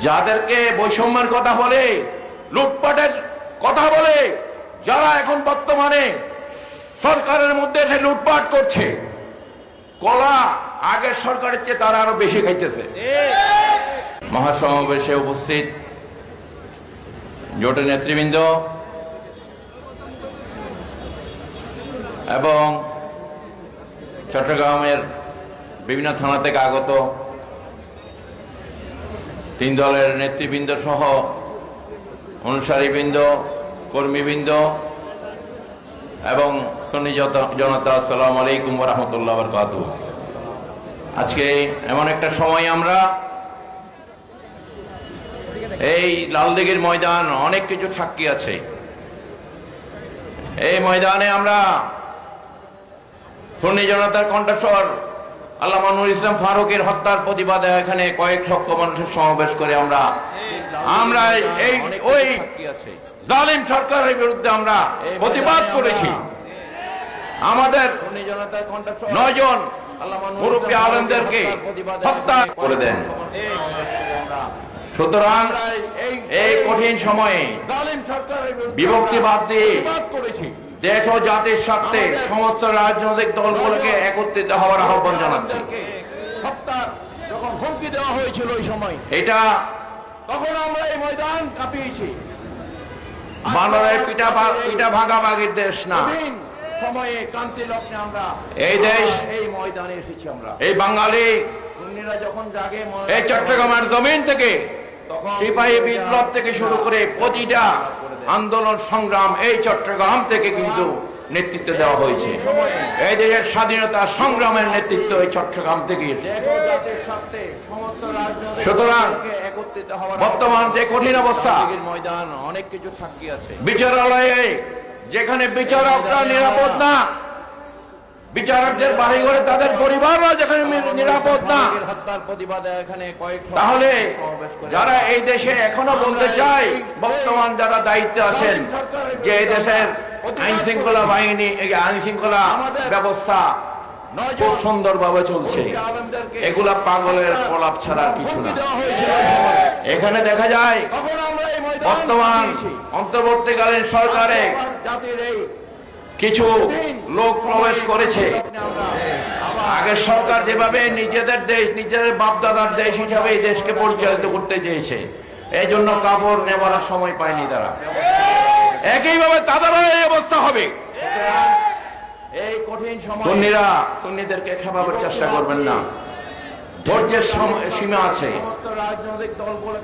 যাদেরকে বৈষম্যের কথা বলে, লুটপাটের কথা বলে, যারা এখন বর্তমানে সরকারের মধ্যে এসে লুটপাট করছে, কলা আগের সরকারের চেয়ে তারা আরো বেশি খাইতেছে। মহাসমাবেশে উপস্থিত জোটের নেতৃবৃন্দ এবং চট্টগ্রামের বিভিন্ন থানা থেকে আগত তিন দলের নেতৃবৃন্দ সহ অনুসারীবৃন্দ, কর্মীবৃন্দ এবং সুন্নি জনতা, আসসালামু আলাইকুম ওয়া রাহমাতুল্লাহি ওয়া বারাকাতুহু। আজকে এমন একটা সময় আমরা এই লালদিঘির ময়দান অনেক কিছু সাক্ষী আছে। এই ময়দানে আমরা সুন্নি জনতার কণ্ঠস্বর আল্লামা নুরুল ইসলাম ফারুকের হত্যার প্রতিবাদে এখানে কয়েক লক্ষ মানুষের সমাবেশ করে আমরা এই ওই জালিম সরকারের বিরুদ্ধে আমরা প্রতিবাদ করেছি। আমাদের 9 জন মুরব্বী আলেমদেরকে হত্যা করে দেন। সুতরাং এই কঠিন সময়ে বিভক্তিবাদ দিয়ে দেশ ও জাতির স্বার্থে সমস্ত রাজনৈতিক দলগুলোকে একত্রিত হওয়ার আহ্বান জানাচ্ছি। যখন হুমকি দেওয়া হয়েছিল ওই সময়, এটা তখন আমরা এই ময়দান কাঁপিয়েছি। বানরের পিঠা ভাগাভাগির দেশ না, সময়ে ক্রান্তি লগ্নে আমরা এই দেশ, এই ময়দানে এসেছি। আমরা এই বাঙালি সুন্নিরা যখন জাগে, এই চট্টগ্রামের জমিন থেকে সিপাহী বিপ্লব থেকে শুরু করে প্রতিটা আন্দোলন সংগ্রাম এই চট্টগ্রাম থেকে কিন্তু নেতৃত্ব দেওয়া হয়েছে। এই দেশের স্বাধীনতা সংগ্রামের নেতৃত্ব এই চট্টগ্রাম থেকে। সুতরাং বর্তমান যে কঠিন অবস্থা, ময়দান অনেক কিছু সাক্ষী আছে। বিচারালয়ে যেখানে বিচারকরা নিরাপদ না, বিচারকদের বাড়ি ঘরে তাদের পরিবাররা যেখানে নিরাপদ না, হত্যার প্রতিবাদে এখানে তাহলে যারা এই দেশে এখনো বলতে চায়, বর্তমান যারা দায়িত্বে আছেন যে এই দেশের আইন শৃঙ্খলা বাহিনী, আইন শৃঙ্খলা ব্যবস্থা খুব সুন্দরভাবে চলছে, এগুলা পাগলের প্রলাপ ছাড়া কিছু না। এখানে দেখা যায় বর্তমান অন্তর্বর্তীকালীন সরকারে কিছু লোক প্রবেশ করেছে। আগের সরকার যেভাবে নিজেদের দেশ, নিজেদের বাপদাদার দেশ হিসাবে এই দেশকে পরিচালিত করতে চেয়েছে, এই জন্য কাপড় নেওয়ার সময় পায়নি তারা। একইভাবে তাদেরও এই অবস্থা হবে। এই কঠিন সময় সুন্নিরা সুন্নিদেরকে খেপাবার চেষ্টা করবেন না, ধৈর্যের সীমা আছে। রাজনৈতিক দলগুলো